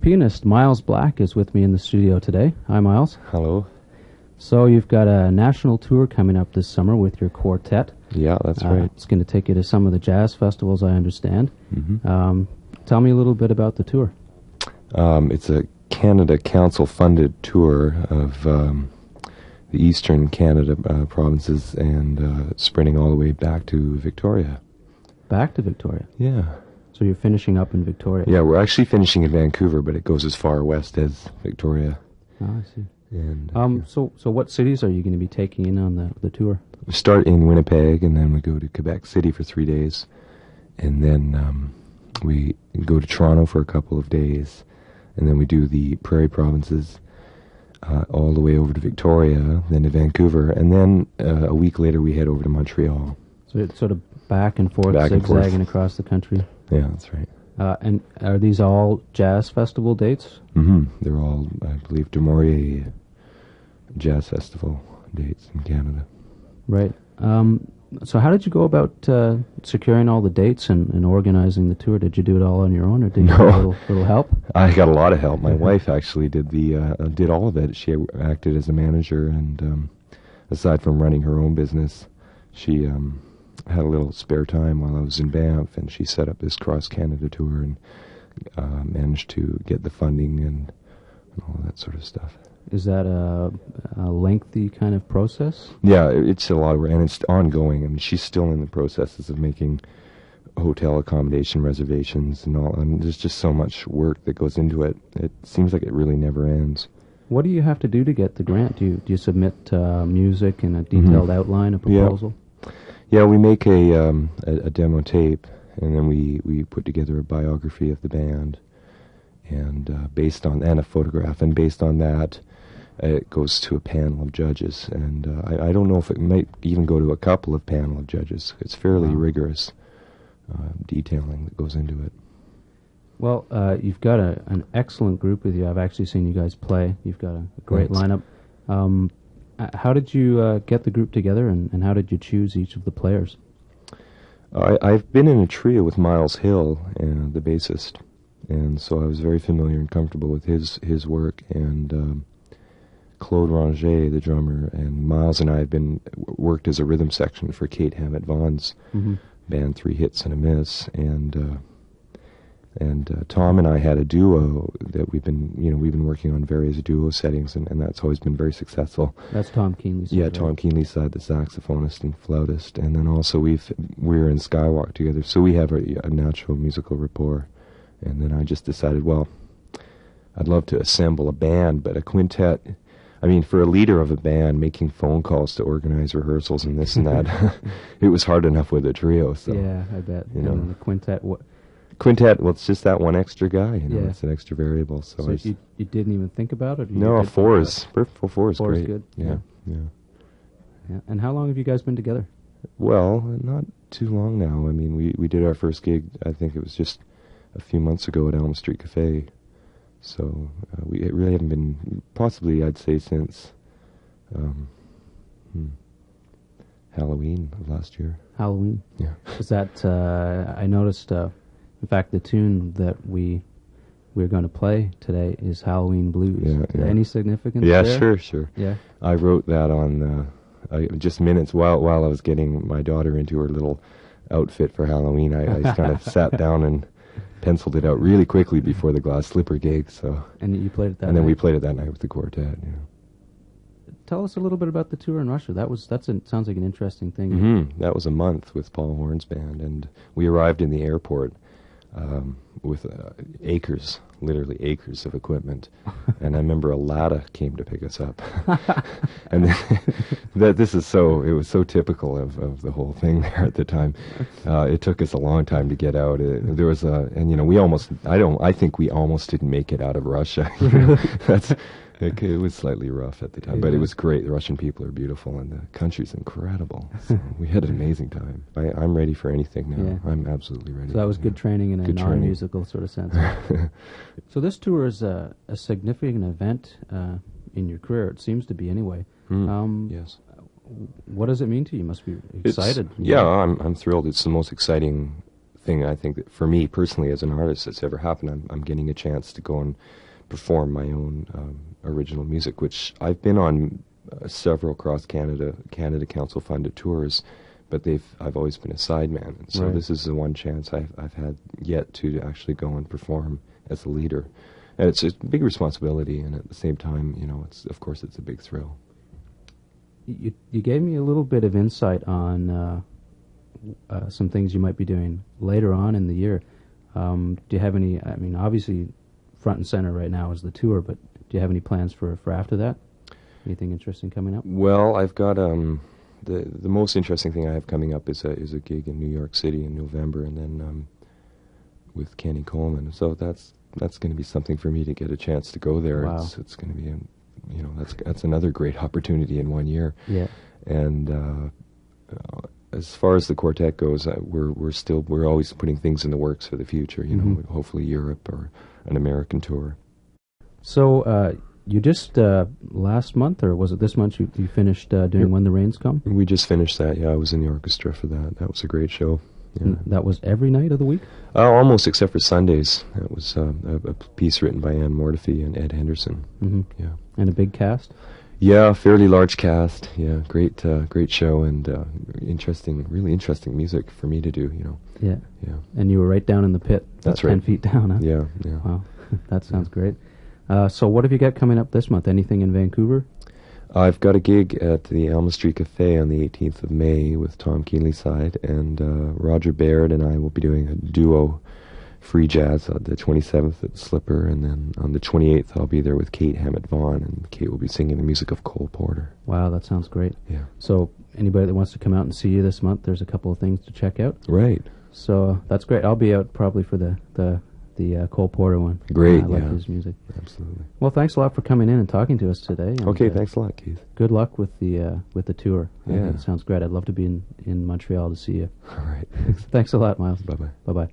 Pianist Miles Black is with me in the studio today. Hi, Miles. Hello. So you've got a national tour coming up this summer with your quartet. Yeah, that's right. It's going to take you to some of the jazz festivals, I understand. Mm-hmm. Tell me a little bit about the tour. It's a Canada Council-funded tour of the eastern Canada provinces and spreading all the way back to Victoria. Back to Victoria? Yeah. So you're finishing up in Victoria? Yeah, we're actually finishing in Vancouver, but it goes as far west as Victoria. Oh, I see. And So what cities are you going to be taking in on the tour? we start in Winnipeg, and then we go to Quebec City for 3 days, and then we go to Toronto for a couple of days, and then we do the Prairie Provinces all the way over to Victoria, then to Vancouver, and then a week later we head over to Montreal. So it's sort of back and forth, zigzagging across the country? Yeah, that's right. And are these all jazz festival dates? Mm-hmm. They're all, I believe, Du Maurier Jazz Festival dates in Canada. Right. So how did you go about securing all the dates and organizing the tour? Did you do it all on your own, or did you have a little help? I got a lot of help. My wife actually did did all of it. She acted as a manager, and aside from running her own business, she had a little spare time while I was in Banff, and she set up this cross-Canada tour and managed to get the funding and all that sort of stuff. Is that a lengthy kind of process? Yeah, it's a lot of work, and it's ongoing. I mean, she's still in the processes of making hotel accommodation reservations and all, and there's just so much work that goes into it. It seems like it really never ends. What do you have to do to get the grant? Do you submit music and a detailed outline, a proposal? Yeah, we make a demo tape, and then we put together a biography of the band, and a photograph, and based on that, it goes to a panel of judges, and I don't know if it might even go to a couple of panel of judges. It's fairly rigorous detailing that goes into it. Well, you've got an excellent group with you. I've actually seen you guys play. You've got a great lineup. How did you get the group together, and how did you choose each of the players? I've been in a trio with Miles Hill, the bassist, and so I was very familiar and comfortable with his work, and Claude Ranger, the drummer, and Miles and I had worked as a rhythm section for Kate Hammett Vaughan's band 3 Hits and a Miss, and Tom and I had a duo that we've been working on various duo settings, and that's always been very successful. That's Tom Keenley's. Yeah, Tom Keenley's side, the saxophonist and flautist, and then also we're in Skywalk together, so we have a natural musical rapport. And then I just decided, well, I'd love to assemble a band, but a quintet. I mean, for a leader of a band, making phone calls to organize rehearsals and this and that, it was hard enough with a trio. So yeah, I bet. And the quintet. Quintet, well, it's just that one extra guy. It's an extra variable. So you didn't even think about it? No, four is great. Four is good. Yeah. And how long have you guys been together? Well, not too long now. I mean, we did our first gig, I think it was just a few months ago at Elm Street Cafe. So we really haven't been, possibly I'd say since Halloween of last year. Halloween? Yeah. Is that, I noticed, in fact, the tune that we're going to play today is Halloween Blues. Yeah. Any significance there? Yeah, sure. Yeah. I wrote that on just minutes while I was getting my daughter into her little outfit for Halloween. I kind of sat down and penciled it out really quickly before the Glass Slipper gig. So. And you played it that night? And then we played it that night with the quartet. Yeah. Tell us a little bit about the tour in Russia. Sounds like an interesting thing. Mm-hmm. That was a month with Paul Horn's band, and we arrived in the airport with literally acres of equipment. And I remember a Lada came to pick us up. And it was so typical of the whole thing there at the time. It took us a long time to get out. I think we almost didn't make it out of Russia. It was slightly rough at the time, but it was great. The Russian people are beautiful, and the country's incredible. So we had an amazing time. I'm ready for anything now. Yeah. I'm absolutely ready. So that was good training in a non-musical sort of sense. So this tour is a significant event in your career. It seems to be anyway. Yes. What does it mean to you? You must be excited. I'm thrilled. It's the most exciting thing I think that for me personally as an artist that's ever happened. I'm getting a chance to go and perform my own original music, which I've been on several cross Canada Council funded tours, but I've always been a sideman, and so this is the one chance I've had yet to actually go and perform as a leader, and it's a big responsibility, and at the same time, it's a big thrill. You gave me a little bit of insight on some things you might be doing later on in the year. Do you have any? I mean, obviously, front and center right now is the tour, but do you have any plans for after that? Anything interesting coming up? Well, I've got the most interesting thing I have coming up is a gig in New York City in November, and then with Kenny Coleman. So that's going to be something for me to get a chance to go there. Wow. It's going to be that's another great opportunity in 1 year. Yeah. And as far as the quartet goes, we're always putting things in the works for the future. Hopefully Europe or an American tour. So you just last month, or was it this month? You finished doing When the Rains Come. We just finished that. Yeah, I was in the orchestra for that. That was a great show. Yeah. And that was every night of the week? Almost, except for Sundays. That was a piece written by Anne Mortifi and Ed Henderson. Mm-hmm. Yeah. And a big cast? Yeah, fairly large cast. Yeah, great show, and really interesting music for me to do. Yeah. Yeah. And you were right down in the pit. That's right. 10 feet down. Huh? Yeah. Wow, that sounds great. So what have you got coming up this month? Anything in Vancouver? I've got a gig at the Alma Street Cafe on the 18th of May with Tom Keelyside, and Roger Baird and I will be doing a duo free jazz on the 27th at Slipper, and then on the 28th I'll be there with Kate Hammett-Vaughan, and Kate will be singing the music of Cole Porter. Wow, that sounds great. Yeah. So anybody that wants to come out and see you this month, there's a couple of things to check out. Right. So that's great. I'll be out probably for the Cole Porter one. Great, I like his music. Absolutely. Well, thanks a lot for coming in and talking to us today. And, okay, thanks a lot, Keith. Good luck with the tour. I Yeah. think it sounds great. I'd love to be in Montreal to see you. All right. Thanks a lot, Miles. Bye-bye. Bye-bye.